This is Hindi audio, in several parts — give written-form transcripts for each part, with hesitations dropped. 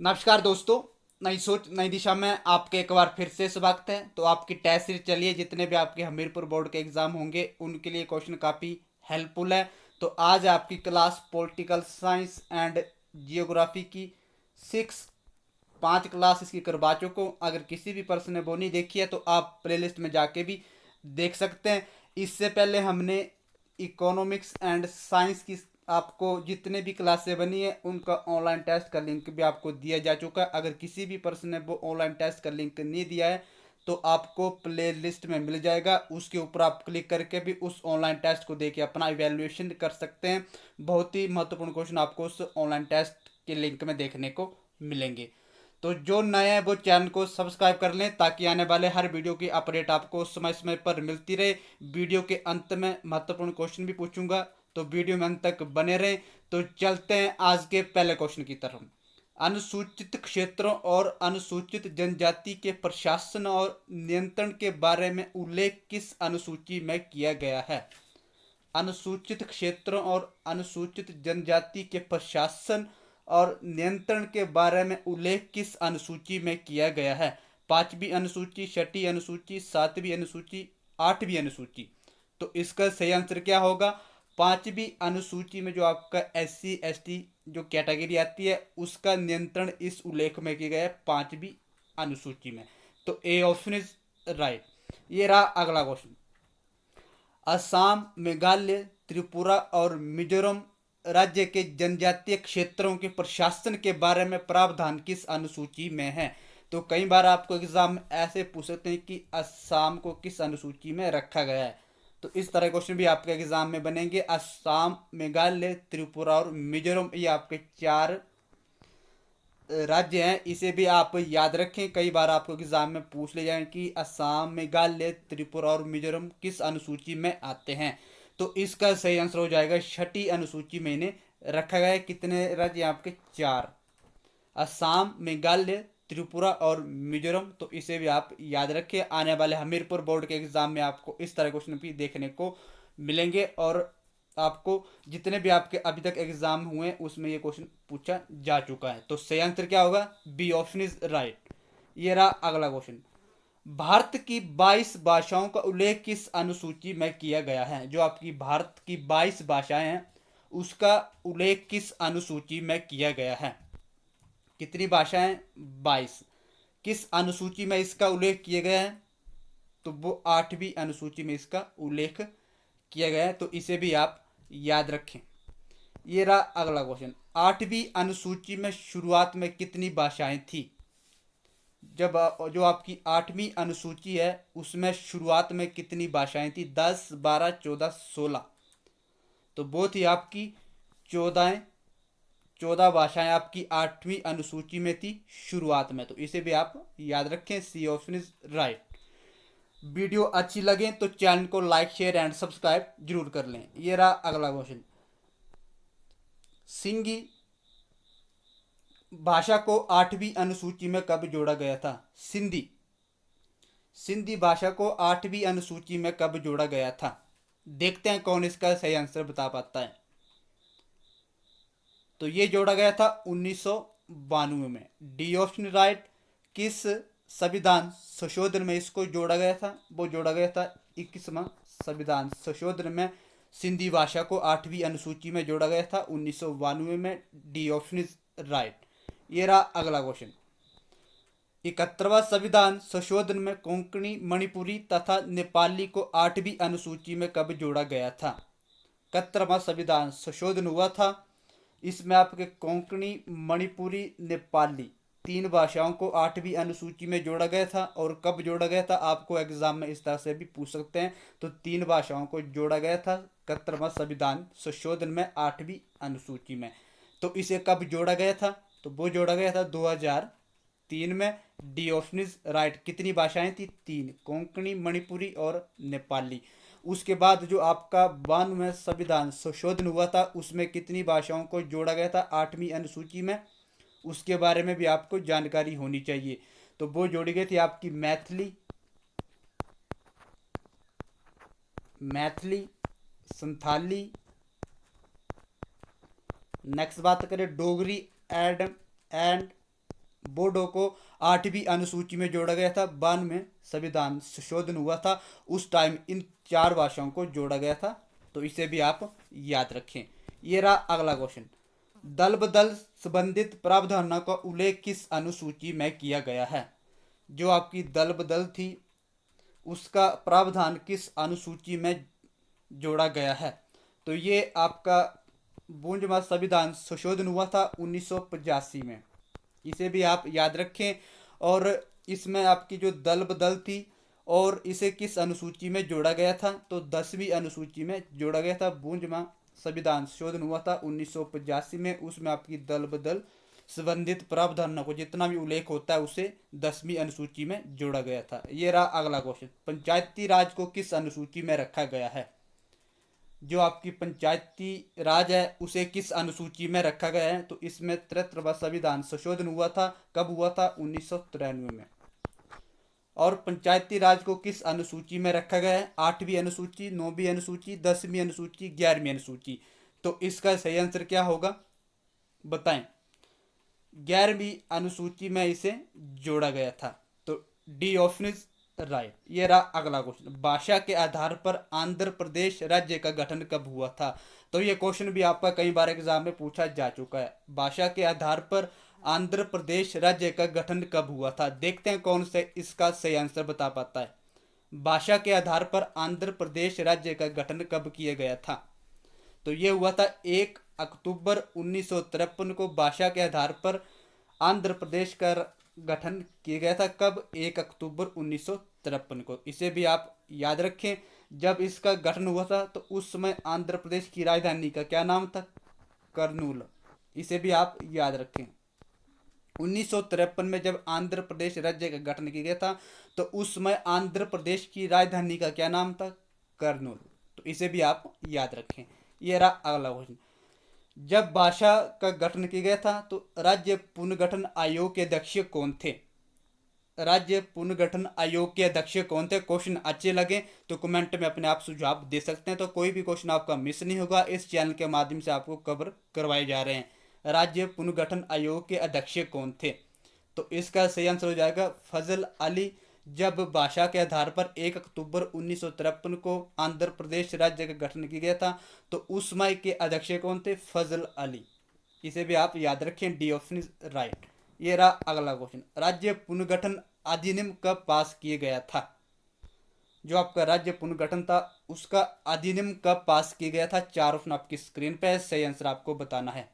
नमस्कार दोस्तों। नई सोच नई दिशा में आपके एक बार फिर से स्वागत है। तो आपकी टेस्ट सीरीज चलिए, जितने भी आपके हमीरपुर बोर्ड के एग्जाम होंगे उनके लिए क्वेश्चन काफ़ी हेल्पफुल है। तो आज आपकी class political science and geography की सिक्स 5 क्लास इसकी करवा चुका हूँ। अगर किसी भी पर्सन ने वो नहीं देखी है तो आप प्लेलिस्ट में जाके भी देख सकते हैं। इससे पहले हमने इकोनॉमिक्स एंड साइंस की आपको जितने भी क्लासें बनी है उनका ऑनलाइन टेस्ट का लिंक भी आपको दिया जा चुका है। अगर किसी भी पर्सन ने वो ऑनलाइन टेस्ट का लिंक नहीं दिया है तो आपको प्ले लिस्ट में मिल जाएगा, उसके ऊपर आप क्लिक करके भी उस ऑनलाइन टेस्ट को देके अपना इवेल्युएशन कर सकते हैं। बहुत ही महत्वपूर्ण क्वेश्चन आपको उस ऑनलाइन टेस्ट के लिंक में देखने को मिलेंगे। तो जो नए हैं वो चैनल को सब्सक्राइब कर लें ताकि आने वाले हर वीडियो की अपडेट आपको समय समय पर मिलती रहे। वीडियो के अंत में महत्वपूर्ण क्वेश्चन भी पूछूंगा, तो वीडियो में अंत तक बने रहें। तो चलते हैं आज के पहले क्वेश्चन की तरफ। अनुसूचित क्षेत्रों और अनुसूचित जनजाति के प्रशासन और नियंत्रण के बारे में उल्लेख किस अनुसूची में किया गया है? अनुसूचित क्षेत्रों और अनुसूचित जनजाति के प्रशासन और नियंत्रण के बारे में उल्लेख किस अनुसूची में किया गया है? पांचवी अनुसूची, छठी अनुसूची, सातवीं अनुसूची, आठवीं अनुसूची। तो इसका सही आंसर क्या होगा? पांचवी अनुसूची में जो आपका SC ST जो कैटेगरी आती है उसका नियंत्रण इस उल्लेख में किया गया है, पांचवी अनुसूची में। तो ए ऑप्शन इज राइट। ये रहा अगला क्वेश्चन। असम, मेघालय, त्रिपुरा और मिजोरम राज्य के जनजातीय क्षेत्रों के प्रशासन के बारे में प्रावधान किस अनुसूची में है? तो कई बार आपको एग्जाम में ऐसे पूछ सकते हैं कि असम को किस अनुसूची में रखा गया है। तो इस तरह क्वेश्चन भी आपके एग्जाम में बनेंगे। असम, मेघालय, त्रिपुरा और मिजोरम, ये आपके 4 राज्य हैं। इसे भी आप याद रखें, कई बार आपको एग्जाम में पूछ ले जाए कि असम, मेघालय, त्रिपुरा और मिजोरम किस अनुसूची में आते हैं। तो इसका सही आंसर हो जाएगा छठी अनुसूची में इन्हें रखा गया है। कितने राज्य आपके? 4। असम, मेघालय, त्रिपुरा और मिजोरम। तो इसे भी आप याद रखें। आने वाले हमीरपुर बोर्ड के एग्जाम में आपको इस तरह क्वेश्चन भी देखने को मिलेंगे और आपको जितने भी आपके अभी तक एग्जाम हुए उसमें ये क्वेश्चन पूछा जा चुका है। तो सही आंसर क्या होगा? B option is right. ये रहा अगला क्वेश्चन। भारत की 22 भाषाओं का उल्लेख किस अनुसूची में किया गया है? जो आपकी भारत की 22 भाषाएं हैं उसका उल्लेख किस अनुसूची में किया गया है? कितनी भाषाएं? 22। किस अनुसूची में इसका उल्लेख किया गया है? तो वो 8वीं अनुसूची में इसका उल्लेख किया गया है। तो इसे भी आप याद रखें। ये रहा अगला क्वेश्चन। 8वीं अनुसूची में शुरुआत में कितनी भाषाएं थी? जब जो आपकी 8वीं अनुसूची है उसमें शुरुआत में कितनी भाषाएं थी? 10, 12, 14, 16। तो वो थी आपकी 14। 14 भाषाएं आपकी 8वीं अनुसूची में थी शुरुआत में। तो इसे भी आप याद रखें। C option is right. Video अच्छी लगे तो चैनल को लाइक, शेयर एंड सब्सक्राइब जरूर कर लें। ये रहा अगला क्वेश्चन। सिंधी भाषा को 8वीं अनुसूची में कब जोड़ा गया था? सिंधी सिंधी भाषा को 8वीं अनुसूची में कब जोड़ा गया था? देखते हैं कौन इसका सही आंसर बता पाता है। तो ये जोड़ा गया था 1992 में। D option right. किस संविधान संशोधन में इसको जोड़ा गया था? वो जोड़ा गया था 21वां संविधान संशोधन में सिंधी भाषा को 8वीं अनुसूची में जोड़ा गया था 1992 में। D option is right. ये रहा अगला क्वेश्चन। 71वां संविधान संशोधन में कोंकणी, मणिपुरी तथा नेपाली को 8वीं अनुसूची में कब जोड़ा गया था? 71वां संविधान संशोधन हुआ था, इसमें आपके कोंकणी, मणिपुरी, नेपाली 3 भाषाओं को 8वीं अनुसूची में जोड़ा गया था। और कब जोड़ा गया था आपको एग्जाम में इस तरह से भी पूछ सकते हैं। तो 3 भाषाओं को जोड़ा गया था 71वां संविधान संशोधन में 8वीं अनुसूची में। तो इसे कब जोड़ा गया था? तो वो जोड़ा गया था 2003 में। D option is right. कितनी भाषाएं थी? 3, कोंकणी, मणिपुरी और नेपाली। उसके बाद जो आपका 92वें संविधान संशोधन हुआ था उसमें कितनी भाषाओं को जोड़ा गया था 8वीं अनुसूची में? उसके बारे में भी आपको जानकारी होनी चाहिए। तो वो जोड़ी गई थी आपकी मैथिली, मैथिली, संथाली, नेक्स्ट बात करें डोगरी एंड बोडो को 8वीं अनुसूची में जोड़ा गया था। 92 में संविधान संशोधन हुआ था, उस टाइम इन 4 भाषाओं को जोड़ा गया था। तो इसे भी आप याद रखें। ये रहा अगला क्वेश्चन, दल बदल संबंधित प्रावधानों का उल्लेख किस अनुसूची में किया गया है? जो आपकी दल बदल थी उसका प्रावधान किस अनुसूची में जोड़ा गया है? तो ये आपका 52वां संविधान संशोधन हुआ था 1985 में। इसे भी आप याद रखें। और इसमें आपकी जो दल बदल थी और इसे किस अनुसूची में जोड़ा गया था? तो 10वीं अनुसूची में जोड़ा गया था। 52वां संविधान संशोधन हुआ था 1985 में, उसमें आपकी दल बदल संबंधित प्रावधानों को जितना भी उल्लेख होता है उसे 10वीं अनुसूची में जोड़ा गया था। ये रहा अगला क्वेश्चन, पंचायती राज को किस अनुसूची में रखा गया है? जो आपकी पंचायती राज है उसे किस अनुसूची में रखा गया है? तो इसमें 73वां संविधान संशोधन हुआ था। कब हुआ था? 1993 में। और पंचायती राज को किस अनुसूची में रखा गया है? 8वीं अनुसूची, 9वीं अनुसूची, 10वीं अनुसूची, 11वीं अनुसूची। तो इसका सही आंसर क्या होगा बताएं? 11वीं अनुसूची में इसे जोड़ा गया था। तो डी ऑप्शन इज राइट। ये रहा अगला क्वेश्चन, भाषा के आधार पर आंध्र प्रदेश राज्य का गठन कब हुआ था? तो ये क्वेश्चन भी आपका कई बार एग्जाम में पूछा जा चुका है। भाषा के आधार पर आंध्र प्रदेश राज्य का गठन कब हुआ था? देखते हैं कौन से इसका सही आंसर बता पाता है। भाषा के आधार पर आंध्र प्रदेश राज्य का गठन कब किया गया था? तो ये हुआ था 1 अक्टूबर 1953 को भाषा के आधार पर आंध्र प्रदेश का गठन किया गया था। कब? 1 अक्टूबर 1953 को। इसे भी आप याद रखें। जब इसका गठन हुआ था तो उस समय आंध्र प्रदेश की राजधानी का क्या नाम था? कर्नूल। इसे भी आप याद रखें। 1953 में जब आंध्र प्रदेश राज्य का गठन किया गया था तो उस समय आंध्र प्रदेश की राजधानी का क्या नाम था? कर्नूल। तो इसे भी आप याद रखें। ये रहा अगला क्वेश्चन, जब भाषा का गठन किया गया था तो राज्य पुनर्गठन आयोग के अध्यक्ष कौन थे? राज्य पुनर्गठन आयोग के अध्यक्ष कौन थे? क्वेश्चन अच्छे लगे तो कमेंट में अपने आप सुझाव दे सकते हैं। तो कोई भी क्वेश्चन आपका मिस नहीं होगा, इस चैनल के माध्यम से आपको कवर करवाए जा रहे हैं। राज्य पुनर्गठन आयोग के अध्यक्ष कौन थे? तो इसका सही आंसर हो जाएगा फजल अली। जब भाषा के आधार पर 1 अक्टूबर 1953 को आंध्र प्रदेश राज्य का गठन किया गया था तो उस समय के अध्यक्ष कौन थे? फजल अली। इसे भी आप याद रखें। D option is right. ये रहा अगला क्वेश्चन, राज्य पुनर्गठन अधिनियम कब पास किया गया था? जो आपका राज्य पुनर्गठन था उसका अधिनियम कब पास किया गया था? 4 ऑप्शन आपकी स्क्रीन पे है, सही आंसर आपको बताना है।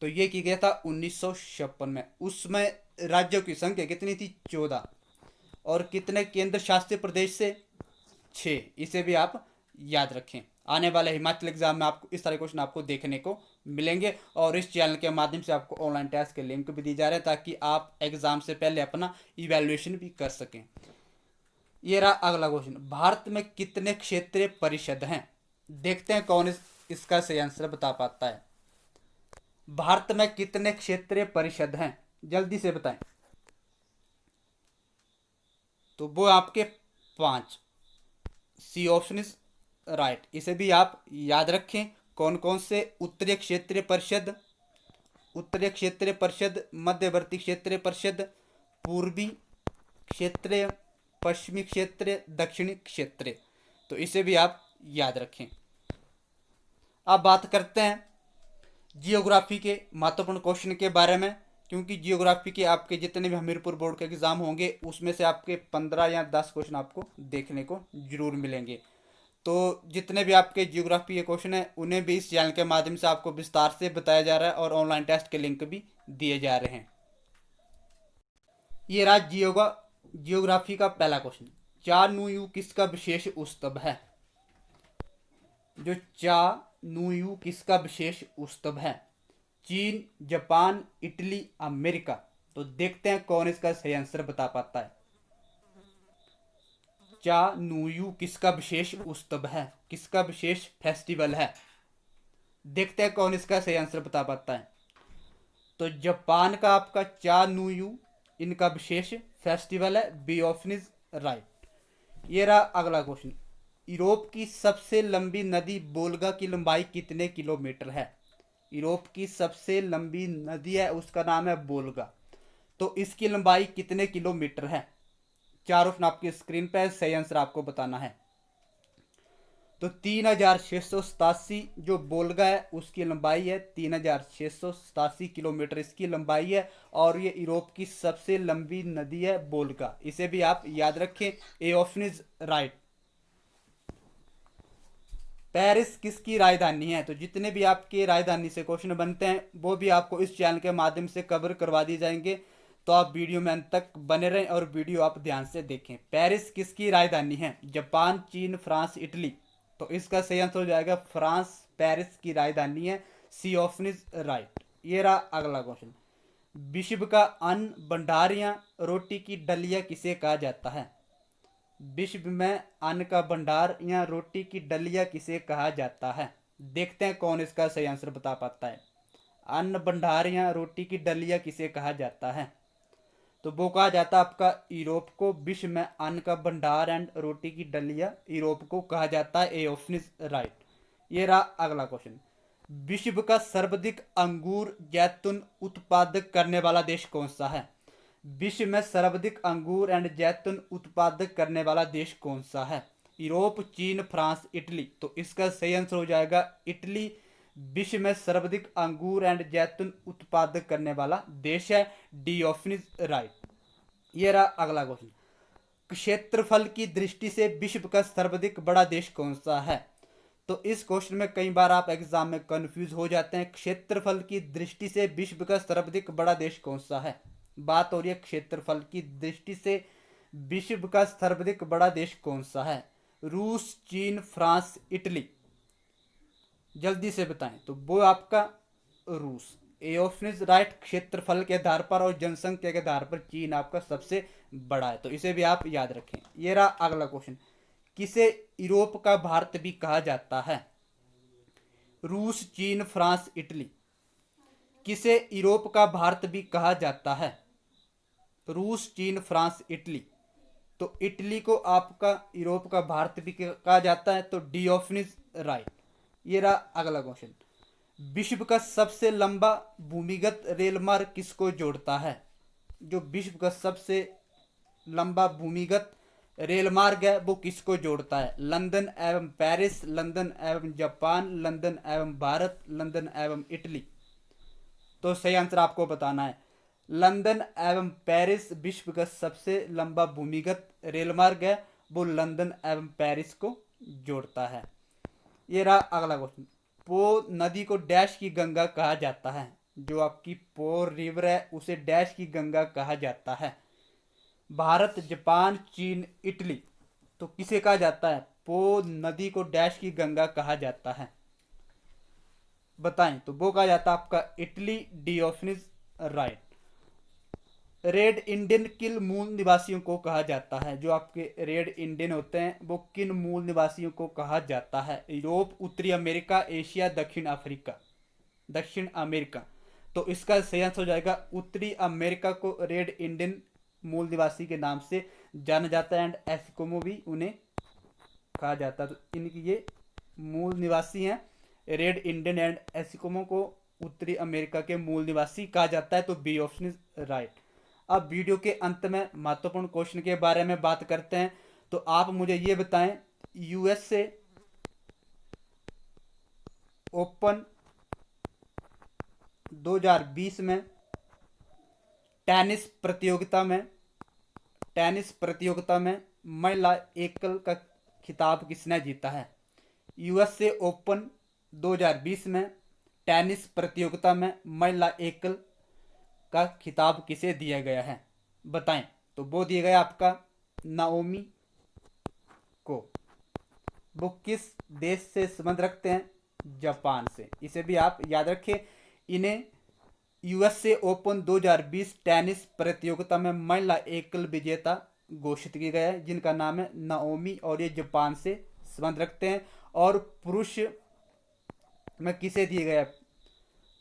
तो ये किया गया था 1956 में। उसमें राज्यों की संख्या कितनी थी? 14। और कितने केंद्र शासित प्रदेश से? 6। इसे भी आप याद रखें। आने वाले हिमाचल एग्जाम में आपको इस तरह क्वेश्चन आपको देखने को मिलेंगे और इस चैनल के माध्यम से आपको ऑनलाइन टेस्ट के लिंक भी दिए जा रहे हैं ताकि आप एग्जाम से पहले अपना इवैल्यूएशन भी कर सकें। ये रहा अगला क्वेश्चन, भारत में कितने क्षेत्रीय परिषद हैं? देखते हैं कौन इसका सही आंसर बता पाता है। भारत में कितने क्षेत्रीय परिषद हैं? जल्दी से बताएं। तो वो आपके 5। C option is right. इसे भी आप याद रखें। कौन कौन से? उत्तरीय क्षेत्रीय परिषद, उत्तरीय क्षेत्रीय परिषद, मध्यवर्ती क्षेत्रीय परिषद, पूर्वी क्षेत्रीय, पश्चिमी क्षेत्रीय, दक्षिणी क्षेत्रीय। तो इसे भी आप याद रखें। अब बात करते हैं जियोग्राफी के महत्वपूर्ण क्वेश्चन के बारे में, क्योंकि जियोग्राफी के आपके जितने भी हमीरपुर बोर्ड के एग्जाम होंगे उसमें से आपके 15 या 10 क्वेश्चन आपको देखने को जरूर मिलेंगे। तो जितने भी आपके जियोग्राफी के क्वेश्चन हैं उन्हें भी इस चैनल के माध्यम से आपको विस्तार से बताया जा रहा है और ऑनलाइन टेस्ट के लिंक भी दिए जा रहे हैं। ये रहा जियोग्राफी का पहला क्वेश्चन, चानुयू किसका विशेष उत्सव है? जो चानुयू किसका विशेष उत्सव है? चीन, जापान, इटली, अमेरिका। तो देखते हैं कौन इसका सही आंसर बता पाता है। चानुयू किसका विशेष उत्सव है? किसका विशेष फेस्टिवल है? देखते हैं कौन इसका सही आंसर बता पाता है। तो जापान का आपका चानुयू इनका विशेष फेस्टिवल है। B option is right. ये रहा अगला क्वेश्चन, यूरोप की सबसे लंबी नदी वोल्गा की लंबाई कितने किलोमीटर है? यूरोप की सबसे लंबी नदी है उसका नाम है वोल्गा। तो इसकी लंबाई कितने किलोमीटर है? चार ऑप्शन आपकी स्क्रीन पे है, सही आंसर आपको बताना है। तो 3687 जो बोल्गा है उसकी लंबाई है 3687 किलोमीटर इसकी लंबाई है। और ये यूरोप की सबसे लंबी नदी है बोल्गा, इसे भी आप याद रखें। A option is right. Paris किसकी राजधानी है? तो जितने भी आपके राजधानी से क्वेश्चन बनते हैं वो भी आपको इस चैनल के माध्यम से कवर करवा दी जाएंगे, तो आप वीडियो में अंत तक बने रहें और वीडियो आप ध्यान से देखें। पेरिस किसकी राजधानी है? जापान, चीन, फ्रांस, इटली। तो इसका सही आंसर हो जाएगा फ्रांस पेरिस की राजधानी है। C option is right. ये रहा अगला क्वेश्चन। विश्व का अन्न भंडार या रोटी की डलिया किसे कहा जाता है? विश्व में अन्न का भंडार या रोटी की डलिया किसे कहा जाता है? देखते हैं कौन इसका सही आंसर बता पाता है। अन्न भंडार या रोटी की डलिया किसे कहा जाता है? तो वो कहा जाता है आपका यूरोप को। विश्व में अन्न का भंडार एंड रोटी की डलिया यूरोप को कहा जाता है। A option is right. ये रहा अगला क्वेश्चन। विश्व का सर्वाधिक अंगूर जैतून उत्पादक करने वाला देश कौन सा है? विश्व में सर्वाधिक अंगूर एंड जैतून उत्पादक करने वाला देश कौन सा है? यूरोप, चीन, फ्रांस, इटली। तो इसका सही आंसर हो जाएगा इटली। विश्व में सर्वाधिक अंगूर एंड जैतून उत्पादक करने वाला देश है। D option is right. ये रहा अगला क्वेश्चन। क्षेत्रफल की दृष्टि से विश्व का सर्वाधिक बड़ा देश कौन सा है? तो इस क्वेश्चन में कई बार आप एग्जाम में कंफ्यूज हो जाते हैं। क्षेत्रफल की दृष्टि से विश्व का सर्वाधिक बड़ा देश कौन सा है? बात हो रही है क्षेत्रफल की दृष्टि से विश्व का सर्वाधिक बड़ा देश कौन सा है? रूस, चीन, फ्रांस, इटली। जल्दी से बताएं। तो वो आपका रूस। A option is right. क्षेत्रफल के आधार पर और जनसंख्या के आधार पर चीन आपका सबसे बड़ा है, तो इसे भी आप याद रखें। ये रहा अगला क्वेश्चन। किसे यूरोप का भारत भी कहा जाता है? रूस, चीन, फ्रांस, इटली। किसे यूरोप का भारत भी कहा जाता है? रूस, चीन, फ्रांस, इटली। तो इटली को आपका यूरोप का भारत भी कहा जाता है, तो डी ऑप्शन इज राइट। ये रहा अगला क्वेश्चन। विश्व का सबसे लंबा भूमिगत रेल मार्ग किसको जोड़ता है? जो विश्व का सबसे लंबा भूमिगत रेल मार्ग है वो किसको जोड़ता है? लंदन एवं पेरिस, लंदन एवं जापान, लंदन एवं भारत, लंदन एवं इटली। तो सही आंसर आपको बताना है। लंदन एवं पेरिस विश्व का सबसे लंबा भूमिगत रेल मार्ग है, वो लंदन एवं पेरिस को जोड़ता है। ये रहा अगला क्वेश्चन। पो नदी को डैश की गंगा कहा जाता है? जो आपकी पो रिवर है उसे डैश की गंगा कहा जाता है? भारत, जापान, चीन, इटली। तो किसे कहा जाता है? पो नदी को डैश की गंगा कहा जाता है? बताएं। तो वो कहा जाता है आपका Italy. D option is right. Red Indian किन मूल निवासियों को कहा जाता है? जो आपके रेड इंडियन होते हैं वो किन मूल निवासियों को कहा जाता है? यूरोप, उत्तरी अमेरिका, एशिया, दक्षिण अफ्रीका, दक्षिण अमेरिका। तो इसका सही आंसर हो जाएगा उत्तरी अमेरिका को रेड इंडियन मूल निवासी के नाम से जाना जाता है एंड एस्किमो भी उन्हें कहा जाता है। तो इनकी ये मूल निवासी हैं रेड इंडियन एंड एस्किमो को उत्तरी अमेरिका के मूल निवासी कहा जाता है। तो बी ऑप्शन इज राइट। अब वीडियो के अंत में महत्वपूर्ण क्वेश्चन के बारे में बात करते हैं। तो आप मुझे ये बताएं, यूएसए ओपन 2020 में टेनिस प्रतियोगिता में महिला एकल का खिताब किसने जीता है? यूएसए ओपन 2020 में टेनिस प्रतियोगिता में महिला एकल का खिताब किसे दिया गया है? बताएं। तो वो दिया गया आपका नाओमी को। वो किस देश से संबंध रखते हैं? जापान से। इसे भी आप याद रखें। इन्हें यूएसए ओपन 2020 टेनिस प्रतियोगिता में महिला एकल विजेता घोषित किया गया है, जिनका नाम है नाओमी, और ये जापान से संबंध रखते हैं। और पुरुष में किसे दिया गया?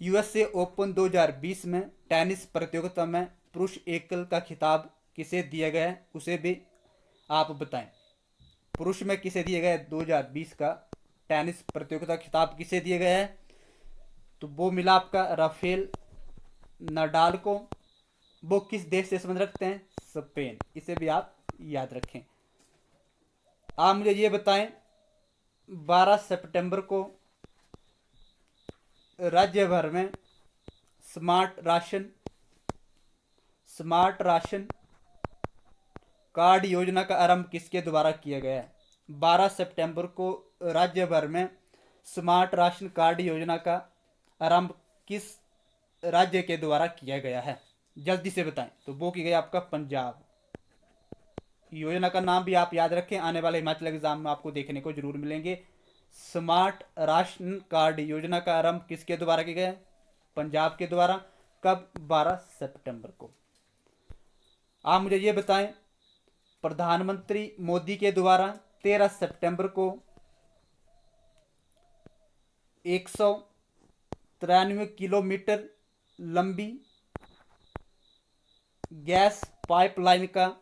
यूएसए ओपन 2020 में टेनिस प्रतियोगिता में पुरुष एकल का खिताब किसे दिया गया है, उसे भी आप बताएं। पुरुष में किसे दिया गया है 2020 का टेनिस प्रतियोगिता खिताब किसे दिया गया है? तो वो मिला आपका राफेल नडाल को। वो किस देश से संबंध रखते हैं? स्पेन। इसे भी आप याद रखें। आप मुझे ये बताएं, 12 सितंबर को राज्य भर में स्मार्ट राशन कार्ड योजना का आरंभ किसके द्वारा किया गया है? 12 सितंबर को राज्य भर में स्मार्ट राशन कार्ड योजना का आरंभ किस राज्य के द्वारा किया गया है? जल्दी से बताएं। तो वो की गई आपका पंजाब। योजना का नाम भी आप याद रखें, आने वाले हिमाचल एग्जाम में आपको देखने को जरूर मिलेंगे। स्मार्ट राशन कार्ड योजना का आरंभ किसके द्वारा किया गया? पंजाब के द्वारा। कब? 12 सितंबर को। आप मुझे ये बताएं, प्रधानमंत्री मोदी के द्वारा 13 सितंबर को 193 किलोमीटर लंबी गैस पाइपलाइन का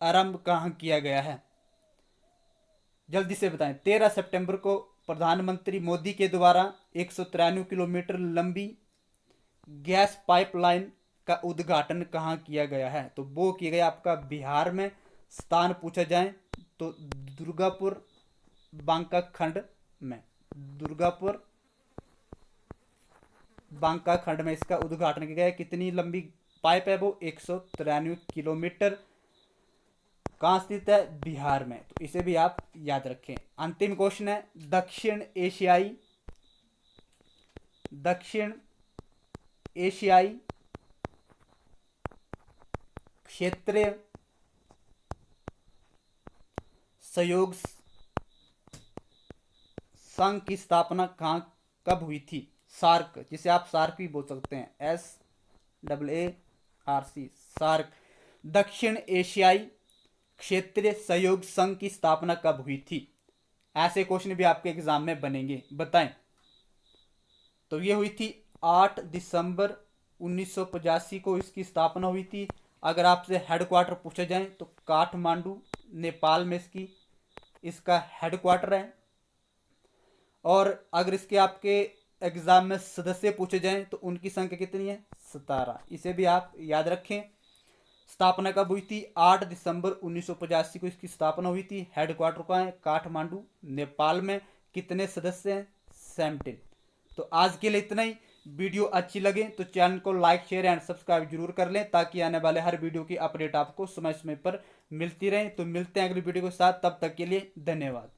आरंभ कहाँ किया गया है? जल्दी से बताएं। 13 सितंबर को प्रधानमंत्री मोदी के द्वारा 193 किलोमीटर लंबी गैस पाइपलाइन का उद्घाटन कहाँ किया गया है? तो वो किया गया आपका बिहार में। स्थान पूछा जाए तो दुर्गापुर बांका खंड में। दुर्गापुर बांका खंड में इसका उद्घाटन किया गया। कितनी लंबी पाइप है वो? 193 किलोमीटर। कहाँ स्थित है? बिहार में। तो इसे भी आप याद रखें। अंतिम क्वेश्चन है, दक्षिण एशियाई क्षेत्रीय सहयोग संघ की स्थापना कब हुई थी? सार्क, जिसे आप सार्क भी बोल सकते हैं, SAARC, सार्क। दक्षिण एशियाई क्षेत्रीय सहयोग संघ की स्थापना कब हुई थी? ऐसे क्वेश्चन भी आपके एग्जाम में बनेंगे, बताएं। तो ये हुई थी 8 दिसंबर 1985 को इसकी स्थापना हुई थी। अगर आपसे हेडक्वार्टर पूछा जाए तो काठमांडू नेपाल में इसका हेडक्वार्टर है। और अगर इसके आपके एग्जाम में सदस्य पूछे जाएं तो उनकी संख्या कितनी है? 17। इसे भी आप याद रखें। स्थापना कब हुई थी? 8 दिसंबर 1985 को इसकी स्थापना हुई थी। हेडक्वार्टर कहाँ है? काठमांडू नेपाल में। कितने सदस्य हैं? 17। तो आज के लिए इतना ही। वीडियो अच्छी लगे तो चैनल को लाइक शेयर एंड सब्सक्राइब जरूर कर लें, ताकि आने वाले हर वीडियो की अपडेट आपको समय समय पर मिलती रहे। तो मिलते हैं अगली वीडियो के साथ, तब तक के लिए धन्यवाद।